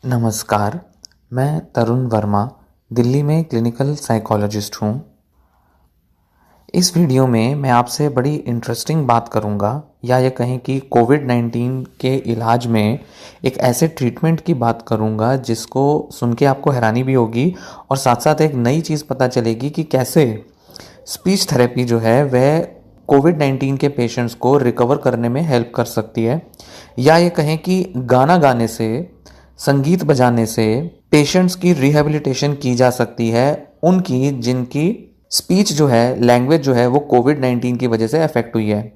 नमस्कार, मैं तरुण वर्मा दिल्ली में क्लिनिकल साइकोलॉजिस्ट हूँ। इस वीडियो में मैं आपसे बड़ी इंटरेस्टिंग बात करूँगा, या ये कहें कि कोविड-19 के इलाज में एक ऐसे ट्रीटमेंट की बात करूँगा जिसको सुन के आपको हैरानी भी होगी और साथ साथ एक नई चीज़ पता चलेगी कि कैसे स्पीच थेरेपी जो है वह कोविड-19 के पेशेंट्स को रिकवर करने में हेल्प कर सकती है। या ये कहें कि गाना गाने से, संगीत बजाने से पेशेंट्स की रिहैबिलिटेशन की जा सकती है, उनकी जिनकी स्पीच जो है, लैंग्वेज जो है वो कोविड-19 की वजह से अफेक्ट हुई है।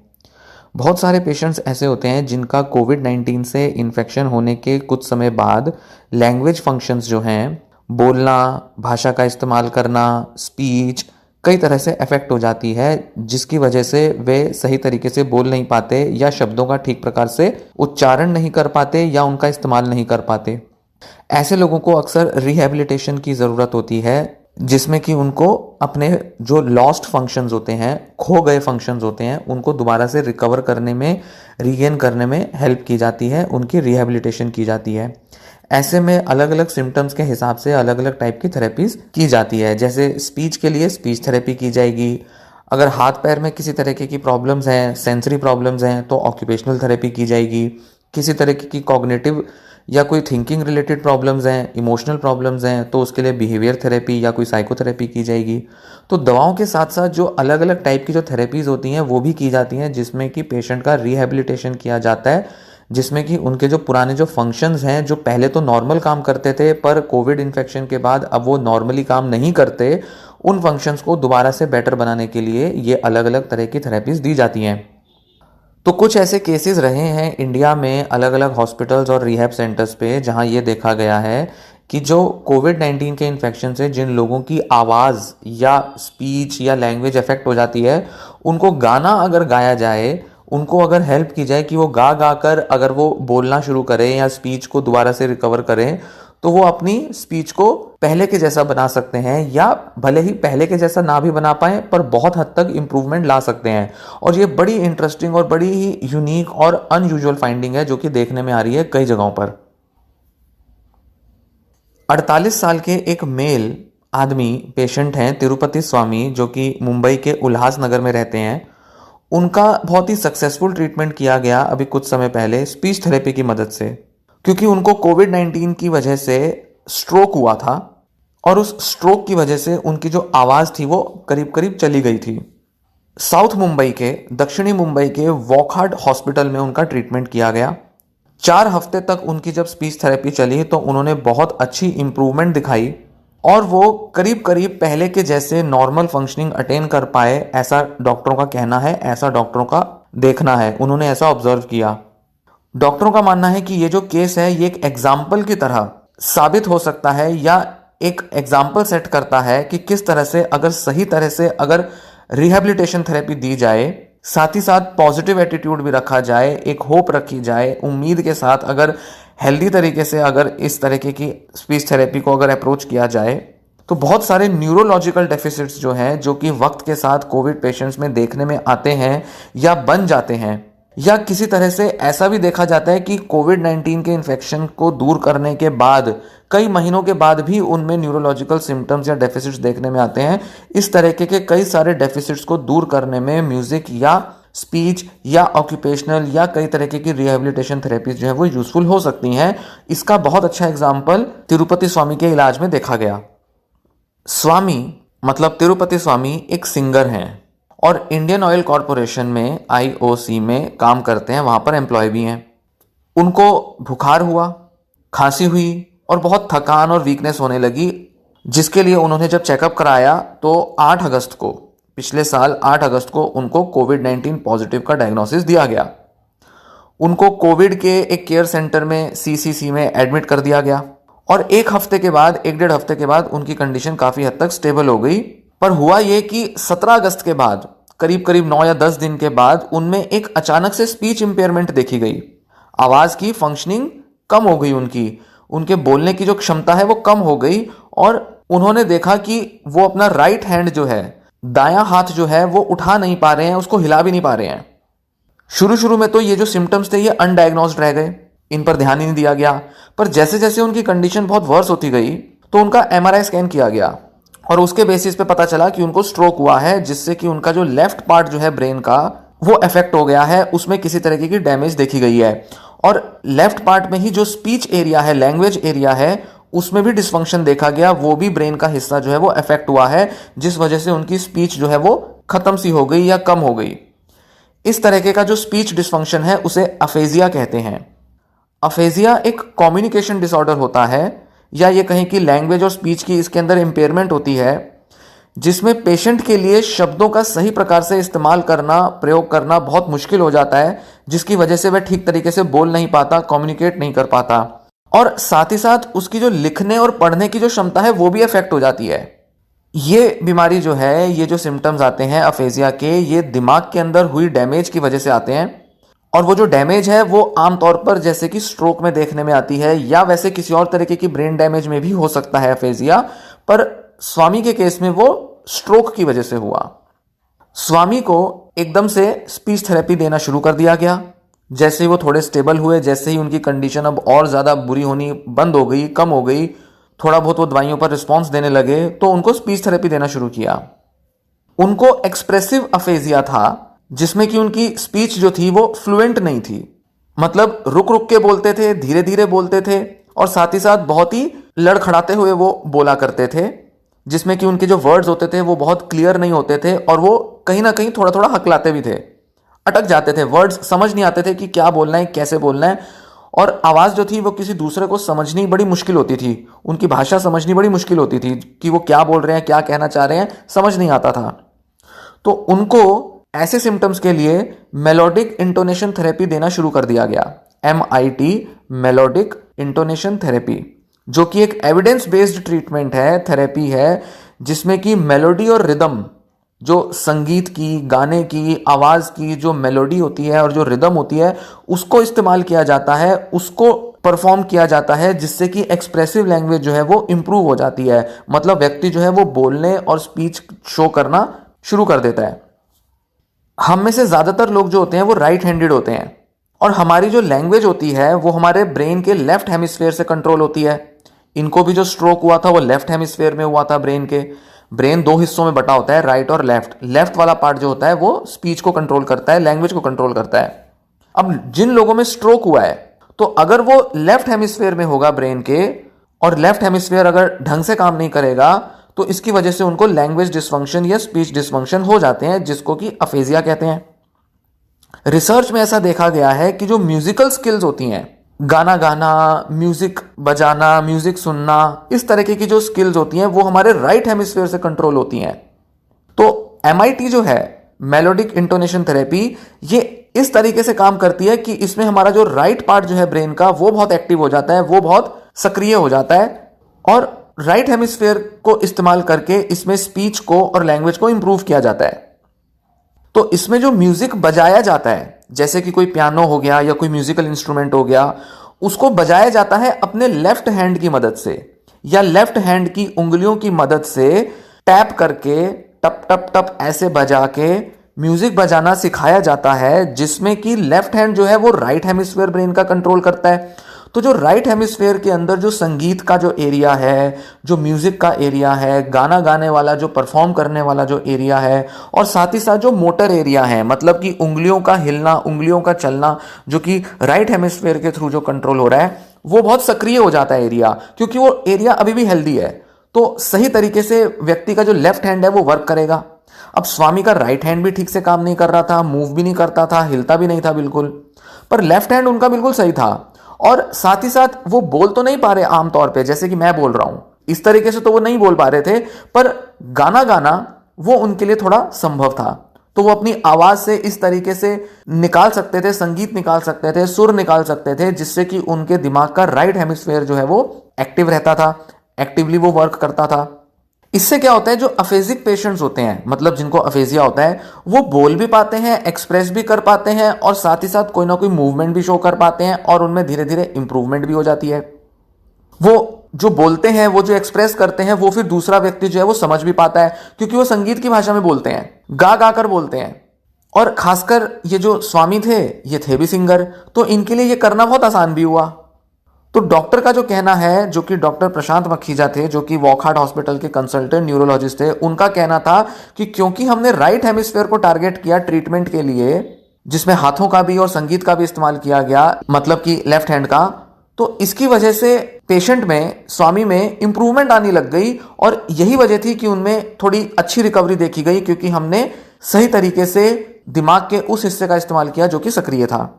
बहुत सारे पेशेंट्स ऐसे होते हैं जिनका कोविड-19 से इन्फेक्शन होने के कुछ समय बाद लैंग्वेज फंक्शंस जो हैं, बोलना, भाषा का इस्तेमाल करना, स्पीच कई तरह से अफेक्ट हो जाती है, जिसकी वजह से वे सही तरीके से बोल नहीं पाते या शब्दों का ठीक प्रकार से उच्चारण नहीं कर पाते या उनका इस्तेमाल नहीं कर पाते। ऐसे लोगों को अक्सर रिहैबिलिटेशन की ज़रूरत होती है, जिसमें कि उनको अपने जो लॉस्ट फंक्शंस होते हैं, खो गए फंक्शंस होते हैं, उनको दोबारा से रिकवर करने में, रीगेन करने में हेल्प की जाती है, उनकी रिहैबिलिटेशन की जाती है। ऐसे में अलग अलग सिम्टम्स के हिसाब से अलग अलग टाइप की थेरेपीज़ की जाती है। जैसे स्पीच के लिए स्पीच थेरेपी की जाएगी, अगर हाथ पैर में किसी तरीके की प्रॉब्लम्स हैं, सेंसरी प्रॉब्लम्स हैं, तो ऑक्यूपेशनल थेरेपी की जाएगी। किसी तरीके की कॉग्निटिव या कोई थिंकिंग रिलेटेड प्रॉब्लम्स हैं, इमोशनल प्रॉब्लम्स हैं, तो उसके लिए बिहेवियर थेरेपी या कोई साइकोथेरेपी की जाएगी। तो दवाओं के साथ साथ जो अलग अलग टाइप की जो थेरेपीज़ होती हैं वो भी की जाती हैं, जिसमें कि पेशेंट का रिहैबिलिटेशन किया जाता है, जिसमें कि उनके जो पुराने जो फंक्शंस हैं, जो पहले तो नॉर्मल काम करते थे पर कोविड इन्फेक्शन के बाद अब वो नॉर्मली काम नहीं करते, उन फंक्शंस को दोबारा से बेटर बनाने के लिए ये अलग अलग तरह की थेरेपीज़ दी जाती हैं। तो कुछ ऐसे केसेस रहे हैं इंडिया में अलग अलग हॉस्पिटल्स और रिहैब सेंटर्स पे, जहां ये देखा गया है कि जो कोविड-19 के इन्फेक्शन से जिन लोगों की आवाज़ या स्पीच या लैंग्वेज अफेक्ट हो जाती है, उनको गाना अगर गाया जाए, उनको अगर हेल्प की जाए कि वो गा गा कर अगर वो बोलना शुरू करें या स्पीच को दोबारा से रिकवर करें, तो वो अपनी स्पीच को पहले के जैसा बना सकते हैं, या भले ही पहले के जैसा ना भी बना पाए पर बहुत हद तक इंप्रूवमेंट ला सकते हैं। और ये बड़ी इंटरेस्टिंग और बड़ी ही यूनिक और अनयूजुअल फाइंडिंग है जो कि देखने में आ रही है कई जगहों पर। 48 साल के एक मेल आदमी पेशेंट हैं, तिरुपति स्वामी, जो कि मुंबई के उल्हासनगर में रहते हैं। उनका बहुत ही सक्सेसफुल ट्रीटमेंट किया गया अभी कुछ समय पहले स्पीच थेरेपी की मदद से, क्योंकि उनको कोविड-19 की वजह से स्ट्रोक हुआ था और उस स्ट्रोक की वजह से उनकी जो आवाज़ थी वो करीब करीब चली गई थी। साउथ मुंबई के, दक्षिणी मुंबई के वॉकहार्ट हॉस्पिटल में उनका ट्रीटमेंट किया गया। 4 हफ्ते तक उनकी जब स्पीच थेरेपी चली तो उन्होंने बहुत अच्छी इंप्रूवमेंट दिखाई और वो करीब करीब पहले के जैसे नॉर्मल फंक्शनिंग अटेन कर पाए, ऐसा डॉक्टरों का कहना है, ऐसा डॉक्टरों का देखना है, उन्होंने ऐसा ऑब्जर्व किया। डॉक्टरों का मानना है कि ये जो केस है ये एक एग्जाम्पल की तरह साबित हो सकता है, या एक एग्जाम्पल सेट करता है कि किस तरह से अगर सही तरह से अगर रिहैबिलिटेशन थेरेपी दी जाए, साथ ही साथ पॉजिटिव एटीट्यूड भी रखा जाए, एक होप रखी जाए, उम्मीद के साथ अगर हेल्दी तरीके से अगर इस तरीके की स्पीच थेरेपी को अगर अप्रोच किया जाए, तो बहुत सारे न्यूरोलॉजिकल डेफिसिट्स जो हैं, जो कि वक्त के साथ कोविड पेशेंट्स में देखने में आते हैं या बन जाते हैं, या किसी तरह से ऐसा भी देखा जाता है कि कोविड-19 के इन्फेक्शन को दूर करने के बाद कई महीनों के बाद भी उनमें न्यूरोलॉजिकल सिम्टम्स या डेफिसिट्स देखने में आते हैं। इस तरीके के कई सारे डेफिसिट्स को दूर करने में म्यूजिक या स्पीच या ऑक्यूपेशनल या कई तरीके की रिहैबिलिटेशन थेरेपीज जो है वो यूजफुल हो सकती हैं। इसका बहुत अच्छा एग्जाम्पल तिरुपति स्वामी के इलाज में देखा गया। स्वामी मतलब तिरुपति स्वामी एक सिंगर हैं और इंडियन ऑयल कॉरपोरेशन में IOC में काम करते हैं, वहां पर एम्प्लॉय भी हैं। उनको बुखार हुआ, खांसी हुई और बहुत थकान और वीकनेस होने लगी, जिसके लिए उन्होंने जब चेकअप कराया तो 8 अगस्त को, पिछले साल 8 अगस्त को उनको कोविड-19 पॉजिटिव का डायग्नोसिस दिया गया। उनको कोविड के एक केयर सेंटर में CCC में एडमिट कर दिया गया और 1 हफ्ते के बाद, 1 डेढ़ हफ्ते के बाद उनकी कंडीशन काफ़ी हद तक स्टेबल हो गई। पर हुआ ये कि 17 अगस्त के बाद, करीब करीब 9 या 10 दिन के बाद, उनमें एक अचानक से स्पीच इंपेयरमेंट देखी गई। आवाज़ की फंक्शनिंग कम हो गई, उनके बोलने की जो क्षमता है वो कम हो गई और उन्होंने देखा कि वो अपना राइट हैंड जो है, दायां हाथ जो है वो उठा नहीं पा रहे हैं, उसको हिला भी नहीं पा रहे हैं। शुरू शुरू में तो ये जो सिम्टम्स थे ये अनडायग्नोस्ड रह गए, इन पर ध्यान ही नहीं दिया गया। पर जैसे जैसे उनकी कंडीशन बहुत वर्स होती गई तो उनका एमआरआई स्कैन किया गया और उसके बेसिस पे पता चला कि उनको स्ट्रोक हुआ है, जिससे कि उनका जो लेफ्ट पार्ट जो है ब्रेन का वो अफेक्ट हो गया है, उसमें किसी तरीके की डैमेज देखी गई है। और लेफ्ट पार्ट में ही जो स्पीच एरिया है, लैंग्वेज एरिया है, उसमें भी डिसफंक्शन देखा गया, वो भी ब्रेन का हिस्सा जो है वो अफेक्ट हुआ है, जिस वजह से उनकी स्पीच जो है वो खत्म सी हो गई या कम हो गई। इस तरीके का जो स्पीच डिसफंक्शन है उसे अफेजिया कहते हैं। अफेजिया एक कम्युनिकेशन डिसऑर्डर होता है, या ये कहें कि लैंग्वेज और स्पीच की इसके अंदर इंपेयरमेंट होती है, जिसमें पेशेंट के लिए शब्दों का सही प्रकार से इस्तेमाल करना, प्रयोग करना बहुत मुश्किल हो जाता है, जिसकी वजह से वह ठीक तरीके से बोल नहीं पाता, कम्युनिकेट नहीं कर पाता, और साथ ही साथ उसकी जो लिखने और पढ़ने की जो क्षमता है वो भी अफेक्ट हो जाती है। ये बीमारी जो है, ये जो सिम्टम्स आते हैं अफेजिया के, ये दिमाग के अंदर हुई डैमेज की वजह से आते हैं। और वो जो डैमेज है वो आमतौर पर जैसे कि स्ट्रोक में देखने में आती है, या वैसे किसी और तरीके की ब्रेन डैमेज में भी हो सकता है अफेजिया, पर स्वामी के केस में वो स्ट्रोक की वजह से हुआ। स्वामी को एकदम से स्पीच थेरेपी देना शुरू कर दिया गया। जैसे ही वो थोड़े स्टेबल हुए, जैसे ही उनकी कंडीशन अब और ज़्यादा बुरी होनी बंद हो गई, कम हो गई, थोड़ा बहुत वो दवाइयों पर रिस्पॉन्स देने लगे, तो उनको स्पीच थेरेपी देना शुरू किया। उनको एक्सप्रेसिव अफेजिया था, जिसमें कि उनकी स्पीच जो थी वो फ्लुएंट नहीं थी, मतलब रुक रुक के बोलते थे, धीरे धीरे बोलते थे, और साथ ही साथ बहुत ही लड़खड़ाते हुए वो बोला करते थे, जिसमें कि उनके जो वर्ड्स होते थे वो बहुत क्लियर नहीं होते थे, और वो कहीं ना कहीं थोड़ा थोड़ा हकलाते भी थे, अटक जाते थे, वर्ड्स समझ नहीं आते थे कि क्या बोलना है, कैसे बोलना है, और आवाज़ जो थी वो किसी दूसरे को समझनी बड़ी मुश्किल होती थी, उनकी भाषा समझनी बड़ी मुश्किल होती थी कि वो क्या बोल रहे हैं, क्या कहना चाह रहे हैं, समझ नहीं आता था। तो उनको ऐसे सिम्टम्स के लिए मेलोडिक इंटोनेशन थेरेपी देना शुरू कर दिया गया, MIT, मेलोडिक इंटोनेशन थेरेपी, जो कि एक एविडेंस बेस्ड ट्रीटमेंट है, थेरेपी है, जिसमें कि मेलोडी और रिदम, जो संगीत की, गाने की, आवाज़ की जो मेलोडी होती है और जो रिदम होती है, उसको इस्तेमाल किया जाता है, उसको परफॉर्म किया जाता है, जिससे कि एक्सप्रेसिव लैंग्वेज जो है वो इंप्रूव हो जाती है, मतलब व्यक्ति जो है वो बोलने और स्पीच शो करना शुरू कर देता है। हम में से ज़्यादातर लोग जो होते हैं वो राइट हैंडेड होते हैं, और हमारी जो लैंग्वेज होती है वो हमारे ब्रेन के लेफ्ट हेमिस्फेयर से कंट्रोल होती है। इनको भी जो स्ट्रोक हुआ था वो लेफ्ट हेमिस्फेयर में हुआ था ब्रेन के। ब्रेन दो हिस्सों में बटा होता है, राइट और लेफ्ट। लेफ्ट वाला पार्ट जो होता है वो स्पीच को कंट्रोल करता है, लैंग्वेज को कंट्रोल करता है। अब जिन लोगों में स्ट्रोक हुआ है, तो अगर वो लेफ्ट हेमिस्फेयर में होगा ब्रेन के, और लेफ्ट हेमिस्फेयर अगर ढंग से काम नहीं करेगा, तो इसकी वजह से उनको लैंग्वेज डिसफंक्शन या स्पीच डिसफंक्शन हो जाते हैं, जिसको कि अफेजिया कहते हैं। रिसर्च में ऐसा देखा गया है कि जो म्यूजिकल स्किल्स होती हैं, गाना गाना, म्यूजिक बजाना, म्यूजिक सुनना, इस तरीके की जो स्किल्स होती हैं वो हमारे राइट हेमिस्फेयर से कंट्रोल होती हैं। तो MIT जो है, मेलोडिक इंटोनेशन थेरेपी, ये इस तरीके से काम करती है कि इसमें हमारा जो राइट पार्ट जो है ब्रेन का वो बहुत एक्टिव हो जाता है, वो बहुत सक्रिय हो जाता है, और राइट हेमिस्फेयर को इस्तेमाल करके इसमें स्पीच को और लैंग्वेज को इंप्रूव किया जाता है। तो इसमें जो म्यूजिक बजाया जाता है, जैसे कि कोई पियानो हो गया या कोई म्यूजिकल इंस्ट्रूमेंट हो गया, उसको बजाया जाता है अपने लेफ्ट हैंड की मदद से, या लेफ्ट हैंड की उंगलियों की मदद से टैप करके टप टप टप ऐसे बजा के म्यूजिक बजाना सिखाया जाता है, जिसमें कि लेफ्ट हैंड जो है वो राइट हेमिस्फेयर ब्रेन का कंट्रोल करता है। तो जो राइट हेमिस्फेयर के अंदर जो संगीत का जो एरिया है, जो म्यूजिक का एरिया है, गाना गाने वाला जो परफॉर्म करने वाला जो एरिया है, और साथ ही साथ जो मोटर एरिया है, मतलब कि उंगलियों का हिलना, उंगलियों का चलना, जो कि राइट हेमिस्फेयर के थ्रू जो कंट्रोल हो रहा है, वो बहुत सक्रिय हो जाता है एरिया, क्योंकि वो एरिया अभी भी हेल्दी है। तो सही तरीके से व्यक्ति का जो लेफ्ट हैंड है वो वर्क करेगा। अब स्वामी का राइट हैंड भी ठीक से काम नहीं कर रहा था, मूव भी नहीं करता था, हिलता भी नहीं था बिल्कुल, पर लेफ्ट हैंड उनका बिल्कुल सही था, और साथ ही साथ वो बोल तो नहीं पा रहे आमतौर पे, जैसे कि मैं बोल रहा हूं इस तरीके से तो वो नहीं बोल पा रहे थे, पर गाना गाना वो उनके लिए थोड़ा संभव था। तो वो अपनी आवाज से इस तरीके से निकाल सकते थे, संगीत निकाल सकते थे, सुर निकाल सकते थे, जिससे कि उनके दिमाग का राइट हेमिस्फेयर जो है वो एक्टिव रहता था, एक्टिवली वो वर्क करता था। इससे क्या होता है, जो अफेजिक पेशेंट्स होते हैं, मतलब जिनको अफेजिया होता है, वो बोल भी पाते हैं, एक्सप्रेस भी कर पाते हैं, और साथ ही साथ कोई ना कोई मूवमेंट भी शो कर पाते हैं, और उनमें धीरे धीरे इंप्रूवमेंट भी हो जाती है। वो जो बोलते हैं, वो जो एक्सप्रेस करते हैं, वो फिर दूसरा व्यक्ति जो है वो समझ भी पाता है, क्योंकि वो संगीत की भाषा में बोलते हैं, गा गा कर बोलते हैं। और खासकर ये जो स्वामी थे, ये थे भी सिंगर, तो इनके लिए ये करना बहुत आसान भी हुआ। तो डॉक्टर का जो कहना है, जो कि डॉक्टर प्रशांत मखीजा थे, जो कि वॉकहार्ट हॉस्पिटल के कंसल्टेंट न्यूरोलॉजिस्ट थे, उनका कहना था कि क्योंकि हमने राइट हेमिस्फेयर को टारगेट किया ट्रीटमेंट के लिए, जिसमें हाथों का भी और संगीत का भी इस्तेमाल किया गया, मतलब कि लेफ्ट हैंड का, तो इसकी वजह से पेशेंट में, स्वामी में इंप्रूवमेंट आने लग गई। और यही वजह थी कि उनमें थोड़ी अच्छी रिकवरी देखी गई, क्योंकि हमने सही तरीके से दिमाग के उस हिस्से का इस्तेमाल किया जो कि सक्रिय था।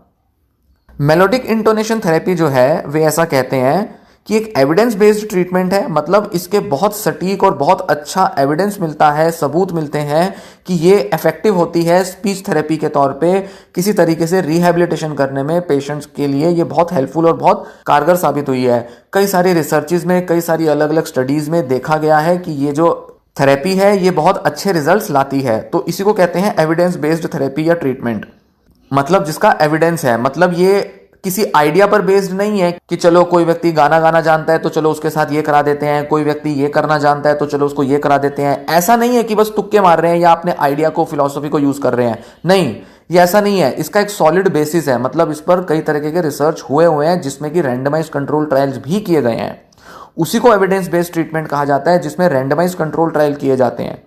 मेलोडिक इंटोनेशन थेरेपी जो है, वे ऐसा कहते हैं कि एक एविडेंस बेस्ड ट्रीटमेंट है, मतलब इसके बहुत सटीक और बहुत अच्छा एविडेंस मिलता है, सबूत मिलते हैं कि ये इफेक्टिव होती है स्पीच थेरेपी के तौर पे, किसी तरीके से रिहैबिलिटेशन करने में पेशेंट्स के लिए ये बहुत हेल्पफुल और बहुत कारगर साबित हुई है। कई सारी रिसर्चेज में, कई सारी अलग अलग स्टडीज में देखा गया है कि ये जो थेरेपी है ये बहुत अच्छे रिजल्ट्स लाती है। तो इसी को कहते हैं एविडेंस बेस्ड थेरेपी या ट्रीटमेंट, मतलब जिसका एविडेंस है। मतलब ये किसी आइडिया पर बेस्ड नहीं है कि चलो कोई व्यक्ति गाना गाना जानता है तो चलो उसके साथ ये करा देते हैं, कोई व्यक्ति ये करना जानता है तो चलो उसको ये करा देते हैं। ऐसा नहीं है कि बस तुक्के मार रहे हैं या अपने आइडिया को, फिलॉसफी को यूज कर रहे हैं। नहीं, ये ऐसा नहीं है। इसका एक सॉलिड बेसिस है, मतलब इस पर कई तरीके के रिसर्च हुए हैं, जिसमें कि रैंडमाइज कंट्रोल ट्रायल्स भी किए गए हैं। उसी को एविडेंस बेस्ड ट्रीटमेंट कहा जाता है, जिसमें रैंडमाइज कंट्रोल ट्रायल किए जाते हैं।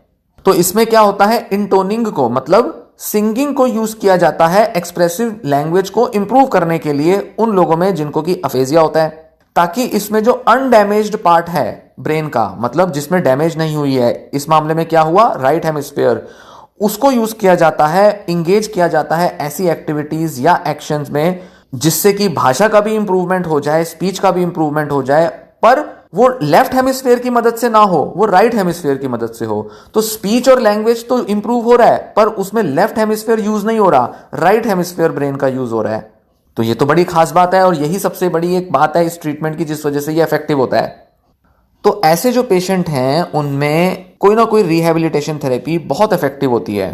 तो इसमें क्या होता है, इंटोनिंग को, मतलब सिंगिंग को यूज किया जाता है एक्सप्रेसिव लैंग्वेज को इंप्रूव करने के लिए उन लोगों में जिनको कि अफेजिया होता है, ताकि इसमें जो अनडैमेज्ड पार्ट है ब्रेन का, मतलब जिसमें डैमेज नहीं हुई है, इस मामले में क्या हुआ, राइट हेमिस्फीयर, उसको यूज किया जाता है, इंगेज किया जाता है ऐसी एक्टिविटीज या एक्शंस में जिससे कि भाषा का भी इंप्रूवमेंट हो जाए, स्पीच का भी इंप्रूवमेंट हो जाए, पर वो लेफ्ट हेमिस्फीयर की मदद से ना हो, वो राइट हेमिस्फीयर की मदद से हो। तो स्पीच और लैंग्वेज तो इंप्रूव हो रहा है, पर उसमें लेफ्ट हेमिस्फीयर यूज नहीं हो रहा, राइट हेमिस्फीयर ब्रेन का यूज हो रहा है। तो ये तो बड़ी खास बात है, और यही सबसे बड़ी एक बात है इस ट्रीटमेंट की, जिस वजह से ये इफेक्टिव होता है। तो ऐसे जो पेशेंट हैं उनमें कोई ना कोई रिहैबिलिटेशन थेरेपी बहुत इफेक्टिव होती है।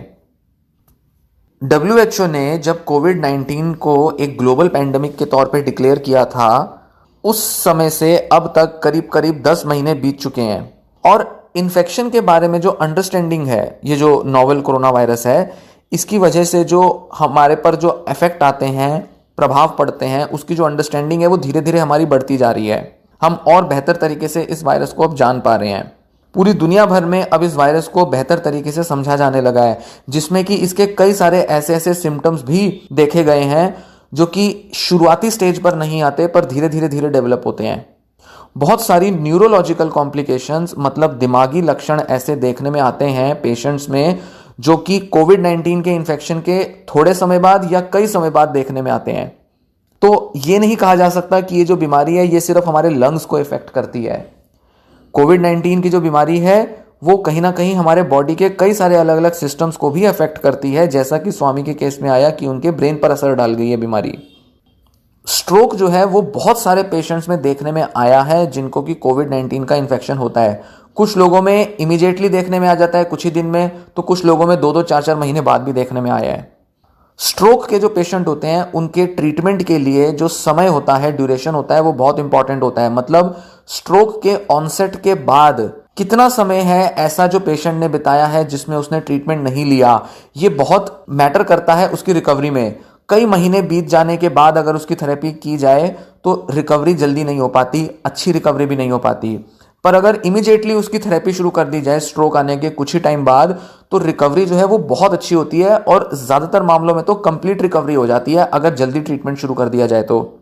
WHO ने जब कोविड-19 को एक ग्लोबल पैंडेमिक के तौर पे डिक्लेयर किया था, उस समय से अब तक करीब करीब 10 महीने बीत चुके हैं, और इन्फेक्शन के बारे में जो अंडरस्टैंडिंग है, ये जो नोवेल कोरोना वायरस है, इसकी वजह से जो हमारे पर जो इफेक्ट आते हैं, प्रभाव पड़ते हैं, उसकी जो अंडरस्टैंडिंग है वो धीरे धीरे हमारी बढ़ती जा रही है। हम और बेहतर तरीके से इस वायरस को अब जान पा रहे हैं। पूरी दुनिया भर में अब इस वायरस को बेहतर तरीके से समझा जाने लगा है, जिसमें कि इसके कई सारे ऐसे ऐसे सिम्टम्स भी देखे गए हैं जो कि शुरुआती स्टेज पर नहीं आते, पर धीरे धीरे धीरे डेवलप होते हैं। बहुत सारी न्यूरोलॉजिकल कॉम्प्लिकेशंस, मतलब दिमागी लक्षण ऐसे देखने में आते हैं पेशेंट्स में, जो कि कोविड-19 के इन्फेक्शन के थोड़े समय बाद या कई समय बाद देखने में आते हैं। तो ये नहीं कहा जा सकता कि ये जो बीमारी है ये सिर्फ हमारे लंग्स को इफेक्ट करती है। कोविड-19 की जो बीमारी है वो कहीं ना कहीं हमारे बॉडी के कई सारे अलग अलग सिस्टम्स को भी अफेक्ट करती है, जैसा कि स्वामी के केस में आया कि उनके ब्रेन पर असर डाल गई है बीमारी। स्ट्रोक जो है वो बहुत सारे पेशेंट्स में देखने में आया है जिनको कि कोविड-19 का इन्फेक्शन होता है। कुछ लोगों में इमीडिएटली देखने में आ जाता है कुछ ही दिन में, तो कुछ लोगों में 2-2, 4-4 महीने बाद भी देखने में आया है। स्ट्रोक के जो पेशेंट होते हैं उनके ट्रीटमेंट के लिए जो समय होता है, ड्यूरेशन होता है, वो बहुत इंपॉर्टेंट होता है। मतलब स्ट्रोक के ऑनसेट के बाद कितना समय है ऐसा जो पेशेंट ने बिताया है जिसमें उसने ट्रीटमेंट नहीं लिया, ये बहुत मैटर करता है उसकी रिकवरी में। कई महीने बीत जाने के बाद अगर उसकी थेरेपी की जाए तो रिकवरी जल्दी नहीं हो पाती, अच्छी रिकवरी भी नहीं हो पाती। पर अगर इमीडिएटली उसकी थेरेपी शुरू कर दी जाए स्ट्रोक आने के कुछ ही टाइम बाद, तो रिकवरी जो है वो बहुत अच्छी होती है, और ज्यादातर मामलों में तो कंप्लीट रिकवरी हो जाती है अगर जल्दी ट्रीटमेंट शुरू कर दिया जाए तो।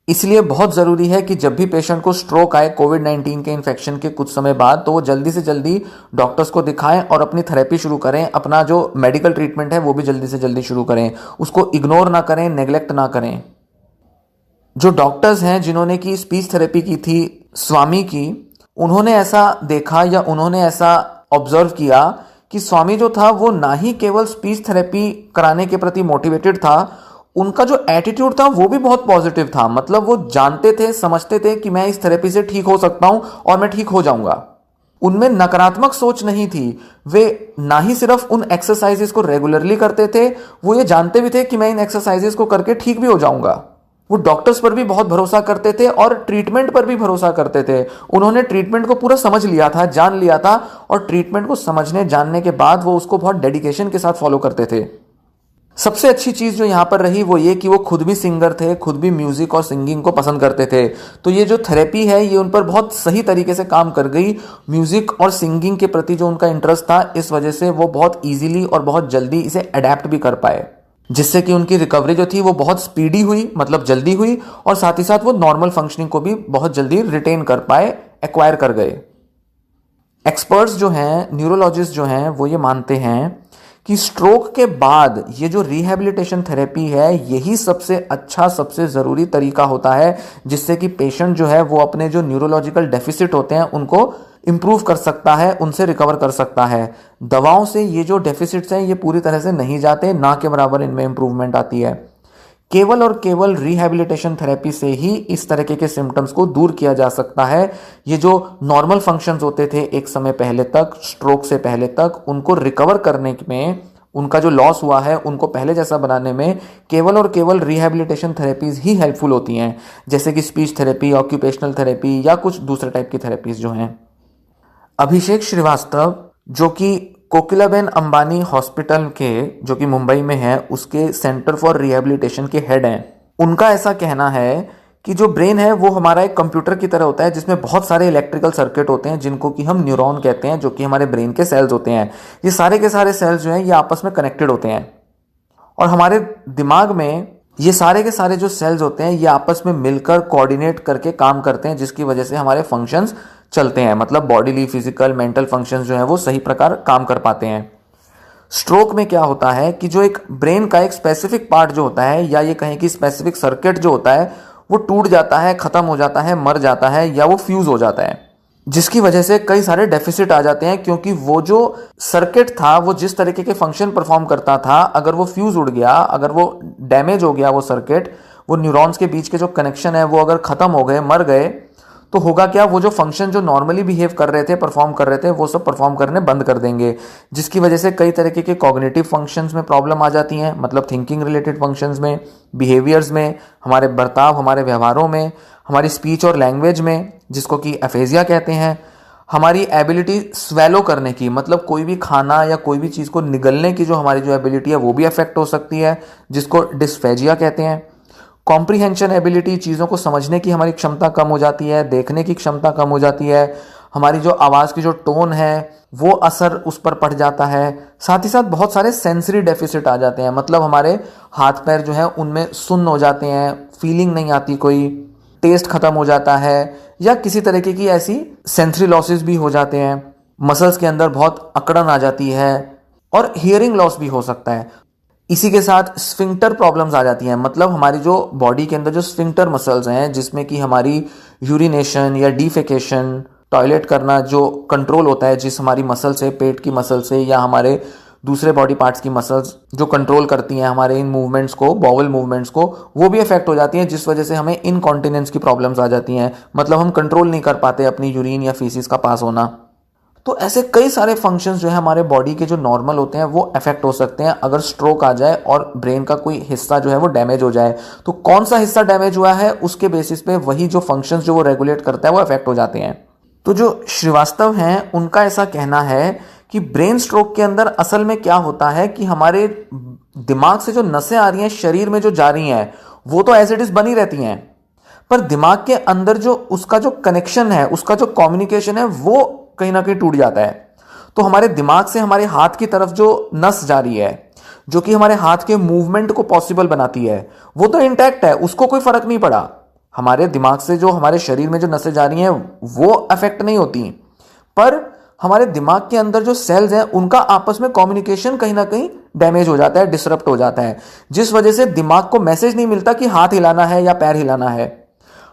इसलिए बहुत जरूरी है कि जब भी पेशेंट को स्ट्रोक आए कोविड-19 के इन्फेक्शन के कुछ समय बाद, तो वो जल्दी से जल्दी डॉक्टर्स को दिखाएं और अपनी थेरेपी शुरू करें। अपना जो मेडिकल ट्रीटमेंट है वो भी जल्दी से जल्दी शुरू करें, उसको इग्नोर ना करें, नेग्लेक्ट ना करें। जो डॉक्टर्स हैं जिन्होंने की स्पीच थेरेपी की थी स्वामी की, उन्होंने ऐसा देखा या उन्होंने ऐसा ऑब्जर्व किया कि स्वामी जो था वो ना ही केवल स्पीच थेरेपी कराने के प्रति मोटिवेटेड था, उनका जो एटीट्यूड था वो भी बहुत पॉजिटिव था। मतलब वो जानते थे, समझते थे कि मैं इस थेरेपी से ठीक हो सकता हूं और मैं ठीक हो जाऊंगा। उनमें नकारात्मक सोच नहीं थी। वे ना ही सिर्फ उन एक्सरसाइजेस को रेगुलरली करते थे, वो ये जानते भी थे कि मैं इन एक्सरसाइजेस को करके ठीक भी हो जाऊंगा। वो डॉक्टर्स पर भी बहुत भरोसा करते थे और ट्रीटमेंट पर भी भरोसा करते थे। उन्होंने ट्रीटमेंट को पूरा समझ लिया था, जान लिया था, और ट्रीटमेंट को समझने जानने के बाद वो उसको बहुत डेडिकेशन के साथ फॉलो करते थे। सबसे अच्छी चीज़ जो यहाँ पर रही वो ये कि वो खुद भी सिंगर थे, खुद भी म्यूज़िक और सिंगिंग को पसंद करते थे। तो ये जो थेरेपी है ये उन पर बहुत सही तरीके से काम कर गई। म्यूज़िक और सिंगिंग के प्रति जो उनका इंटरेस्ट था, इस वजह से वो बहुत ईजिली और बहुत जल्दी इसे अडेप्ट भी कर पाए, जिससे कि उनकी रिकवरी जो थी वो बहुत स्पीडी हुई, मतलब जल्दी हुई, और साथ ही साथ वो नॉर्मल फंक्शनिंग को भी बहुत जल्दी रिटेन कर पाए, एक्वायर कर गए। एक्सपर्ट्स जो हैं, न्यूरोलॉजिस्ट जो हैं, वो ये मानते हैं कि स्ट्रोक के बाद ये जो रिहैबिलिटेशन थेरेपी है यही सबसे अच्छा, सबसे ज़रूरी तरीका होता है जिससे कि पेशेंट जो है वो अपने जो न्यूरोलॉजिकल डेफिसिट होते हैं उनको इम्प्रूव कर सकता है, उनसे रिकवर कर सकता है। दवाओं से ये जो डेफिसिट्स हैं ये पूरी तरह से नहीं जाते, ना के बराबर इनमें इम्प्रूवमेंट आती है। केवल और केवल रिहैबिलिटेशन थेरेपी से ही इस तरह के सिम्टम्स को दूर किया जा सकता है। ये जो नॉर्मल फंक्शंस होते थे एक समय पहले तक, स्ट्रोक से पहले तक, उनको रिकवर करने में, उनका जो लॉस हुआ है उनको पहले जैसा बनाने में केवल और केवल रिहैबिलिटेशन थेरेपीज ही हेल्पफुल होती हैं, जैसे कि स्पीच थेरेपी, ऑक्यूपेशनल थेरेपी या कुछ दूसरे टाइप की थेरेपीज जो हैं। अभिषेक श्रीवास्तव, जो कि कोकिलाबेन अंबानी हॉस्पिटल के, जो कि मुंबई में है, उसके सेंटर फॉर रिहैबिलिटेशन के हेड हैं, उनका ऐसा कहना है कि जो ब्रेन है वो हमारा एक कंप्यूटर की तरह होता है जिसमें बहुत सारे इलेक्ट्रिकल सर्किट होते हैं जिनको कि हम न्यूरॉन कहते हैं, जो कि हमारे ब्रेन के सेल्स होते हैं। ये सारे के सारे सेल्स जो हैं ये आपस में कनेक्टेड होते हैं, और हमारे दिमाग में ये सारे के सारे जो सेल्स होते हैं ये आपस में मिलकर कोऑर्डिनेट करके काम करते हैं, जिसकी वजह से हमारे फंक्शंस चलते हैं, मतलब बॉडीली, फिजिकल, मेंटल फंक्शंस जो है वो सही प्रकार काम कर पाते हैं। स्ट्रोक में क्या होता है कि जो एक ब्रेन का एक स्पेसिफिक पार्ट जो होता है, या ये कहें कि स्पेसिफिक सर्किट जो होता है, वो टूट जाता है, खत्म हो जाता है, मर जाता है, या वो फ्यूज हो जाता है, जिसकी वजह से कई सारे डेफिसिट आ जाते हैं, क्योंकि वो जो सर्किट था वो जिस तरीके के फंक्शन परफॉर्म करता था, अगर वो फ्यूज उड़ गया, अगर वो डैमेज हो गया, वो सर्किट, वो न्यूरॉन्स के बीच के जो कनेक्शन है वो अगर खत्म हो गए, मर गए, तो होगा क्या, वो जो फंक्शन जो नॉर्मली बिहेव कर रहे थे, परफॉर्म कर रहे थे, वो सब परफॉर्म करने बंद कर देंगे, जिसकी वजह से कई तरीके के कॉग्निटिव फंक्शंस में प्रॉब्लम आ जाती हैं, मतलब थिंकिंग रिलेटेड फंक्शंस में, बिहेवियर्स में, हमारे बर्ताव, हमारे व्यवहारों में, हमारी स्पीच और लैंग्वेज में, जिसको कि एफेजिया कहते हैं, हमारी एबिलिटी स्वेलो करने की, मतलब कोई भी खाना या कोई भी चीज़ को निगलने की जो हमारी जो एबिलिटी है वो भी अफेक्ट हो सकती है, जिसको डिस्फेजिया कहते हैं। कॉम्प्रीहेंशन एबिलिटी, चीज़ों को समझने की हमारी क्षमता कम हो जाती है, देखने की क्षमता कम हो जाती है, हमारी जो आवाज़ की जो टोन है वो असर उस पर पड़ जाता है। साथ ही साथ बहुत सारे सेंसरी डेफिसिट आ जाते हैं, मतलब हमारे हाथ पैर जो है उनमें सुन्न हो जाते हैं, फीलिंग नहीं आती, कोई टेस्ट खत्म हो जाता है, या किसी तरीके की ऐसी सेंसरी लॉसेस भी हो जाते हैं, मसल्स के अंदर बहुत अकड़न आ जाती है, और हियरिंग लॉस भी हो सकता है। इसी के साथ स्फिंक्टर प्रॉब्लम्स आ जाती हैं, मतलब हमारी जो बॉडी के अंदर जो स्फिंक्टर मसल्स हैं, जिसमें कि हमारी यूरिनेशन या डिफेकेशन, टॉयलेट करना जो कंट्रोल होता है, जिस हमारी मसल से, पेट की मसल से, या हमारे दूसरे बॉडी पार्ट्स की मसल्स जो कंट्रोल करती हैं हमारे इन मूवमेंट्स को, बाउल मूवमेंट्स को, वो भी अफेक्ट हो जाती हैं, जिस वजह से हमें इनकॉन्टिनेंस की प्रॉब्लम्स आ जाती हैं, मतलब हम कंट्रोल नहीं कर पाते अपनी यूरिन या फीसिस का पास होना। तो ऐसे कई सारे फंक्शंस जो है हमारे बॉडी के जो नॉर्मल होते हैं वो अफेक्ट हो सकते हैं अगर स्ट्रोक आ जाए और ब्रेन का कोई हिस्सा जो है वो डैमेज हो जाए। तो कौन सा हिस्सा डैमेज हुआ है उसके बेसिस पे वही जो फंक्शंस जो वो रेगुलेट करता है वो अफेक्ट हो जाते हैं। तो जो श्रीवास्तव हैं उनका ऐसा कहना है कि ब्रेन स्ट्रोक के अंदर असल में क्या होता है कि हमारे दिमाग से जो नसें आ रही हैं शरीर में जो जा रही हैं वो तो एज इट इज बनी रहती हैं, पर दिमाग के अंदर जो उसका जो कनेक्शन है, उसका जो कम्युनिकेशन है वो कहीं ना कहीं टूट जाता है। तो हमारे दिमाग से हमारे हाथ की तरफ जो नस जा रही है, जो कि हमारे हाथ के मूवमेंट को पॉसिबल बनाती है, वो तो इंटैक्ट है, उसको कोई फर्क नहीं पड़ा। हमारे दिमाग से जो हमारे शरीर में जो नसें जा रही हैं वो अफेक्ट नहीं होती, पर हमारे दिमाग के अंदर जो सेल्स हैं उनका आपस में कम्युनिकेशन कहीं ना कहीं डैमेज हो जाता है, डिसरप्ट हो जाता है, जिस वजह से दिमाग को मैसेज नहीं मिलता कि हाथ हिलाना है या पैर हिलाना है।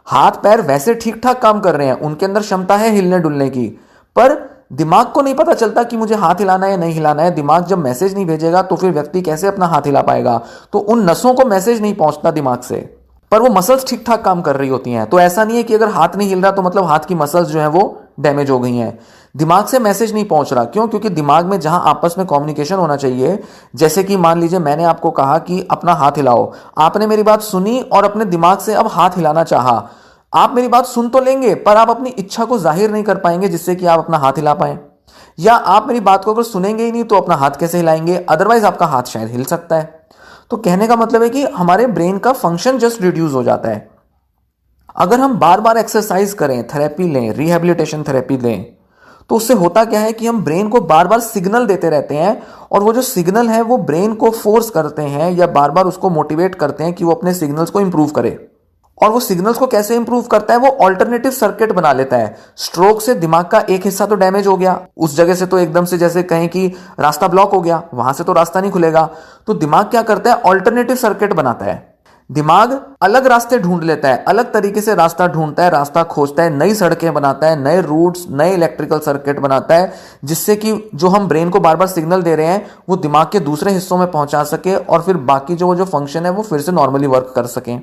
हाथ पैर वैसे ठीक ठाक काम कर रहे हैं, उनके अंदर क्षमता है हिलने डुलने की, पर दिमाग को नहीं पता चलता कि मुझे हाथ हिलाना है या नहीं हिलाना है। दिमाग जब मैसेज नहीं भेजेगा तो फिर व्यक्ति कैसे अपना हाथ हिला पाएगा। तो उन नसों को मैसेज नहीं पहुंचता दिमाग से, पर वो मसल्स ठीक ठाक काम कर रही होती हैं। तो ऐसा नहीं है कि अगर हाथ नहीं हिल रहा तो मतलब हाथ की मसल्स जो है वो डैमेज हो गई हैं। दिमाग से मैसेज नहीं पहुंच रहा, क्यों? क्योंकि दिमाग में जहां आपस में कम्युनिकेशन होना चाहिए, जैसे कि मान लीजिए मैंने आपको कहा कि अपना हाथ हिलाओ, आपने मेरी बात सुनी और अपने दिमाग से अब हाथ हिलाना चाहा। आप मेरी बात सुन तो लेंगे पर आप अपनी इच्छा को जाहिर नहीं कर पाएंगे जिससे कि आप अपना हाथ हिला पाए, या आप मेरी बात को अगर सुनेंगे ही नहीं तो अपना हाथ कैसे हिलाएंगे? अदरवाइज आपका हाथ शायद हिल सकता है। तो कहने का मतलब है कि हमारे ब्रेन का फंक्शन जस्ट रिड्यूस हो जाता है। अगर हम बार बार एक्सरसाइज करें, थेरेपी लें, रिहैबिलिटेशन थेरेपी लें, तो उससे होता क्या है कि हम ब्रेन को बार बार सिग्नल देते रहते हैं, और वो जो सिग्नल है वो ब्रेन को फोर्स करते हैं या बार बार उसको मोटिवेट करते हैं कि वो अपने सिग्नल्स को इंप्रूव करे। और वो सिग्नल्स को कैसे इंप्रूव करता है, वो ऑल्टरनेटिव सर्किट बना लेता है। स्ट्रोक से दिमाग का एक हिस्सा तो डैमेज हो गया, उस जगह से तो एकदम से जैसे कहें कि रास्ता ब्लॉक हो गया, वहां से तो रास्ता नहीं खुलेगा। तो दिमाग क्या करता है, ऑल्टरनेटिव सर्किट बनाता है। दिमाग अलग रास्ते ढूंढ लेता है, अलग तरीके से रास्ता ढूंढता है, रास्ता खोजता है, नई सड़कें बनाता है, नए रूट्स, नए इलेक्ट्रिकल सर्किट बनाता है, जिससे कि जो हम ब्रेन को बार बार सिग्नल दे रहे हैं वो दिमाग के दूसरे हिस्सों में पहुंचा सके, और फिर बाकी जो फंक्शन है वो फिर से नॉर्मली वर्क कर सकें।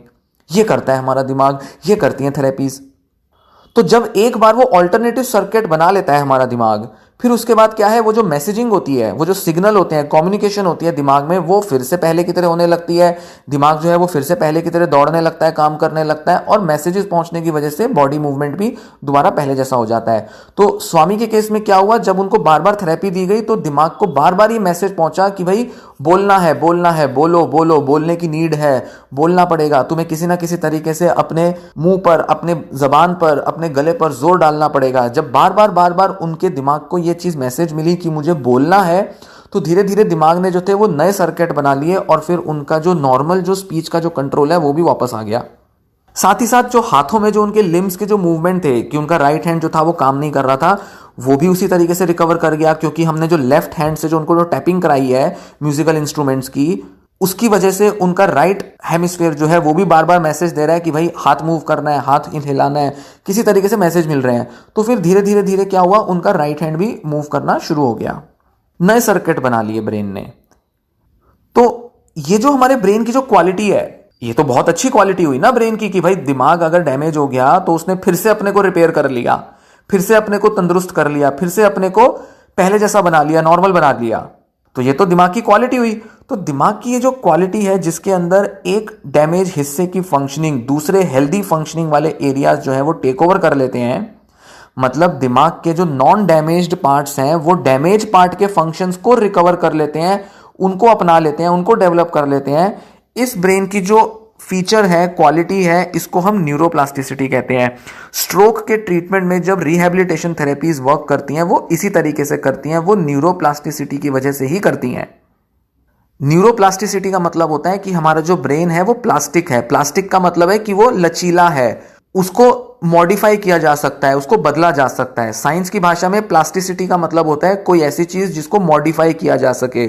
ये करता है हमारा दिमाग, ये करती हैं थेरेपीज। तो जब एक बार वो ऑल्टरनेटिव सर्किट बना लेता है हमारा दिमाग, फिर उसके बाद क्या है, वो जो मैसेजिंग होती है, वो जो सिग्नल होते हैं, कम्युनिकेशन होती है दिमाग में, वो फिर से पहले की तरह होने लगती है। दिमाग जो है वो फिर से पहले की तरह दौड़ने लगता है, काम करने लगता है, और मैसेजेस पहुंचने की वजह से बॉडी मूवमेंट भी दोबारा पहले जैसा हो जाता है। तो स्वामी के केस में क्या हुआ, जब उनको बार बार थेरेपी दी गई तो दिमाग को बार बार ये मैसेज पहुंचा कि भाई बोलना है, बोलना है, बोलो बोलो, बोलने की नीड है, बोलना पड़ेगा तुम्हें, किसी ना किसी तरीके से अपने मुंह पर, अपने जबान पर, अपने गले पर जोर डालना पड़ेगा। जब बार बार उनके दिमाग को ये चीज मैसेज मिली कि मुझे बोलना है, तो धीरे धीरे दिमाग ने जो थे वो नए सर्किट बना लिए, और फिर उनका जो नॉर्मल जो स्पीच का जो कंट्रोल है वो भी वापस आ गया। साथ ही साथ जो हाथों में जो उनके लिम्स के जो मूवमेंट थे, कि उनका राइट हैंड जो था वो काम नहीं कर रहा था, वो भी उसी तरीके से रिकवर कर गया, क्योंकि हमने जो लेफ्ट हैंड से जो उनको जो टैपिंग कराई है म्यूजिकल इंस्ट्रूमेंट्स की, उसकी वजह से उनका राइट हेमिस्फीयर जो है वो भी बार बार मैसेज दे रहा है कि भाई हाथ मूव करना है, हाथ हिलाना है, किसी तरीके से मैसेज मिल रहे हैं। तो फिर धीरे धीरे धीरे क्या हुआ, उनका राइट हैंड भी मूव करना शुरू हो गया, नए सर्किट बना लिए ब्रेन ने। तो ये जो हमारे ब्रेन की जो क्वालिटी है, ये तो बहुत अच्छी क्वालिटी हुई ना ब्रेन की, कि भाई दिमाग अगर डैमेज हो गया तो उसने फिर से अपने को रिपेयर कर लिया, फिर से अपने को तंदुरुस्त कर लिया, फिर से अपने को पहले जैसा बना लिया, नॉर्मल बना लिया। तो ये तो दिमाग की क्वालिटी हुई। तो दिमाग की ये जो क्वालिटी है, जिसके अंदर एक डैमेज हिस्से की फंक्शनिंग दूसरे हेल्दी फंक्शनिंग वाले एरियाज जो है वो टेक ओवर कर लेते हैं, मतलब दिमाग के जो नॉन डैमेज्ड पार्ट्स हैं वो डैमेज पार्ट के फंक्शंस को रिकवर कर लेते हैं, उनको अपना लेते हैं, उनको डेवलप कर लेते हैं। इस ब्रेन की जो फीचर है, क्वालिटी है, इसको हम न्यूरोप्लास्टिसिटी कहते हैं। स्ट्रोक के ट्रीटमेंट में जब रिहैबिलिटेशन थेरेपीज वर्क करती हैं वो इसी तरीके से करती हैं, वो न्यूरोप्लास्टिसिटी की वजह से ही करती हैं। न्यूरोप्लास्टिसिटी का मतलब होता है कि हमारा जो ब्रेन है वो प्लास्टिक है। प्लास्टिक का मतलब है कि वो लचीला है, उसको मॉडिफाई किया जा सकता है, उसको बदला जा सकता है। साइंस की भाषा में प्लास्टिसिटी का मतलब होता है कोई ऐसी चीज जिसको मॉडिफाई किया जा सके।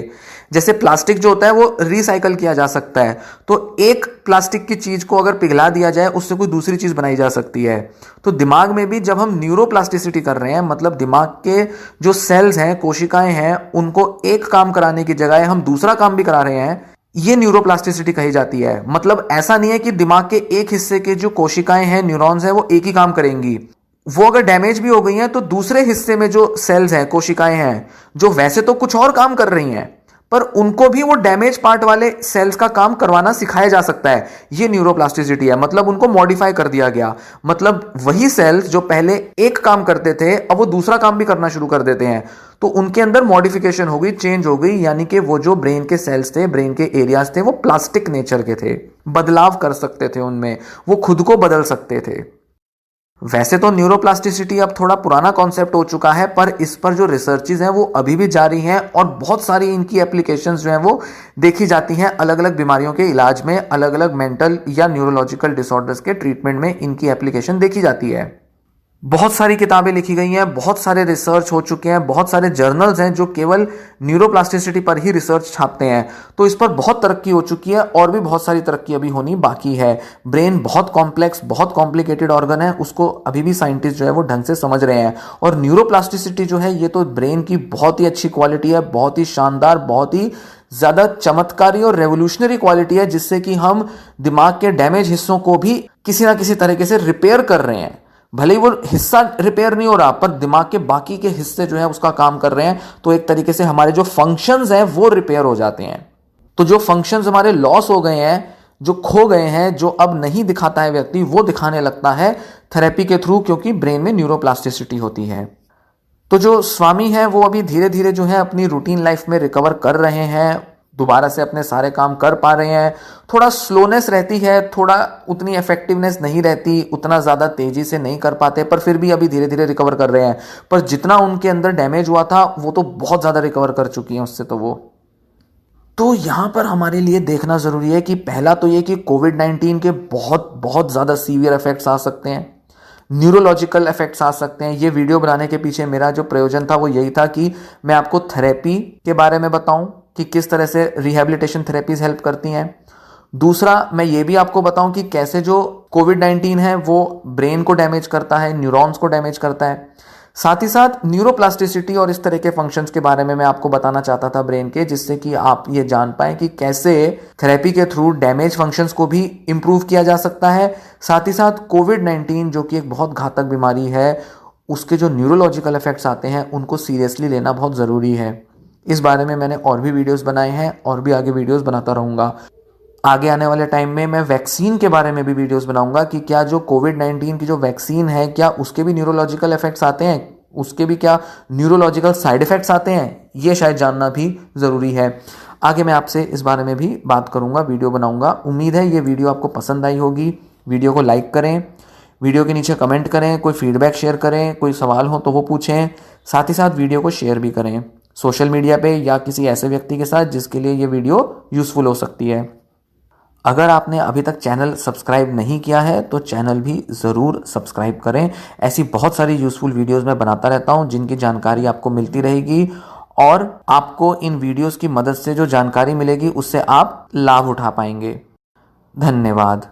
जैसे प्लास्टिक जो होता है वो रिसाइकल किया जा सकता है, तो एक प्लास्टिक की चीज को अगर पिघला दिया जाए उससे कोई दूसरी चीज बनाई जा सकती है। तो दिमाग में भी जब हम न्यूरोप्लास्टिसिटी कर रहे हैं, मतलब दिमाग के जो सेल्स हैं, कोशिकाएं हैं, उनको एक काम कराने की जगह हम दूसरा काम भी करा रहे हैं, ये न्यूरोप्लास्टिसिटी कही जाती है। मतलब ऐसा नहीं है कि दिमाग के एक हिस्से के जो कोशिकाएं हैं, न्यूरॉन्स हैं, वो एक ही काम करेंगी। वो अगर डैमेज भी हो गई हैं तो दूसरे हिस्से में जो सेल्स हैं, कोशिकाएं हैं, जो वैसे तो कुछ और काम कर रही हैं, पर उनको भी वो डैमेज पार्ट वाले सेल्स का काम करवाना सिखाया जा सकता है। ये न्यूरोप्लास्टिसिटी है, मतलब उनको मॉडिफाई कर दिया गया। मतलब वही सेल्स जो पहले एक काम करते थे अब वो दूसरा काम भी करना शुरू कर देते हैं, तो उनके अंदर मॉडिफिकेशन हो गई, चेंज हो गई, यानी कि वो जो ब्रेन के सेल्स थे, ब्रेन के एरियाज थे, वो प्लास्टिक नेचर के थे, बदलाव कर सकते थे उनमें, वो खुद को बदल सकते थे। वैसे तो न्यूरोप्लास्टिसिटी अब थोड़ा पुराना कॉन्सेप्ट हो चुका है, पर इस पर जो रिसर्चेज हैं वो अभी भी जारी हैं, और बहुत सारी इनकी एप्लीकेशंस जो हैं वो देखी जाती हैं अलग अलग बीमारियों के इलाज में, अलग अलग मेंटल या न्यूरोलॉजिकल डिसऑर्डर्स के ट्रीटमेंट में इनकी एप्लीकेशन देखी जाती है। बहुत सारी किताबें लिखी गई हैं, बहुत सारे रिसर्च हो चुके हैं, बहुत सारे जर्नल्स हैं जो केवल न्यूरोप्लास्टिसिटी पर ही रिसर्च छापते हैं। तो इस पर बहुत तरक्की हो चुकी है, और भी बहुत सारी तरक्की अभी होनी बाकी है। ब्रेन बहुत कॉम्प्लेक्स, बहुत कॉम्प्लिकेटेड ऑर्गन है, उसको अभी भी साइंटिस्ट जो है वो ढंग से समझ रहे हैं। और न्यूरोप्लास्टिसिटी जो है ये तो ब्रेन की बहुत ही अच्छी क्वालिटी है, बहुत ही शानदार, बहुत ही ज्यादा चमत्कारी और रेवोल्यूशनरी क्वालिटी है, जिससे कि हम दिमाग के डैमेज हिस्सों को भी किसी ना किसी तरीके से रिपेयर कर रहे हैं। भले ही वो हिस्सा रिपेयर नहीं हो रहा, पर दिमाग के बाकी के हिस्से जो है उसका काम कर रहे हैं, तो एक तरीके से हमारे जो फंक्शंस हैं वो रिपेयर हो जाते हैं। तो जो फंक्शंस हमारे लॉस हो गए हैं, जो खो गए हैं, जो अब नहीं दिखाता है व्यक्ति, वो दिखाने लगता है थेरेपी के थ्रू, क्योंकि ब्रेन में न्यूरोप्लास्टिसिटी होती है। तो जो स्वामी है वो अभी धीरे धीरे जो है अपनी रूटीन लाइफ में रिकवर कर रहे हैं, दोबारा से अपने सारे काम कर पा रहे हैं। थोड़ा स्लोनेस रहती है, थोड़ा उतनी इफेक्टिवनेस नहीं रहती, उतना ज़्यादा तेज़ी से नहीं कर पाते, पर फिर भी अभी धीरे धीरे रिकवर कर रहे हैं। पर जितना उनके अंदर डैमेज हुआ था वो तो बहुत ज़्यादा रिकवर कर चुकी हैं उससे। तो यहाँ पर हमारे लिए देखना ज़रूरी है कि पहला तो ये कि कोविड-19 के बहुत बहुत ज़्यादा सीवियर इफेक्ट्स आ सकते हैं, न्यूरोलॉजिकल इफेक्ट्स आ सकते हैं। ये वीडियो बनाने के पीछे मेरा जो प्रयोजन था वो यही था कि मैं आपको थेरेपी के बारे में बताऊं कि किस तरह से रिहैबिलिटेशन थेरेपीज हेल्प करती हैं। दूसरा, मैं ये भी आपको बताऊं कि कैसे जो कोविड-19 है वो ब्रेन को डैमेज करता है, न्यूरॉन्स को डैमेज करता है। साथ ही साथ न्यूरोप्लास्टिसिटी और इस तरह के फंक्शंस के बारे में मैं आपको बताना चाहता था ब्रेन के, जिससे कि आप ये जान पाए कि कैसे थेरेपी के थ्रू डैमेज फंक्शंस को भी इंप्रूव किया जा सकता है। साथ ही साथ कोविड-19 जो कि एक बहुत घातक बीमारी है, उसके जो न्यूरोलॉजिकल इफेक्ट्स आते हैं उनको सीरियसली लेना बहुत ज़रूरी है। इस बारे में मैंने और भी वीडियोस बनाए हैं और भी आगे वीडियोस बनाता रहूँगा। आगे आने वाले टाइम में मैं वैक्सीन के बारे में भी वीडियोस बनाऊंगा कि क्या जो कोविड-19 की जो वैक्सीन है क्या उसके भी न्यूरोलॉजिकल इफेक्ट्स आते हैं, उसके भी क्या न्यूरोलॉजिकल साइड इफेक्ट्स आते हैं, ये शायद जानना भी ज़रूरी है। आगे मैं आपसे इस बारे में भी बात करूंगा, वीडियो बनाऊंगा। उम्मीद है ये वीडियो आपको पसंद आई होगी। वीडियो को लाइक करें, वीडियो के नीचे कमेंट करें, कोई फीडबैक शेयर करें, कोई सवाल हो तो वो पूछें। साथ ही साथ वीडियो को शेयर भी करें सोशल मीडिया पे या किसी ऐसे व्यक्ति के साथ जिसके लिए ये वीडियो यूज़फुल हो सकती है। अगर आपने अभी तक चैनल सब्सक्राइब नहीं किया है तो चैनल भी ज़रूर सब्सक्राइब करें। ऐसी बहुत सारी यूज़फुल वीडियोस मैं बनाता रहता हूं जिनकी जानकारी आपको मिलती रहेगी और आपको इन वीडियोस की मदद से जो जानकारी मिलेगी उससे आप लाभ उठा पाएंगे। धन्यवाद।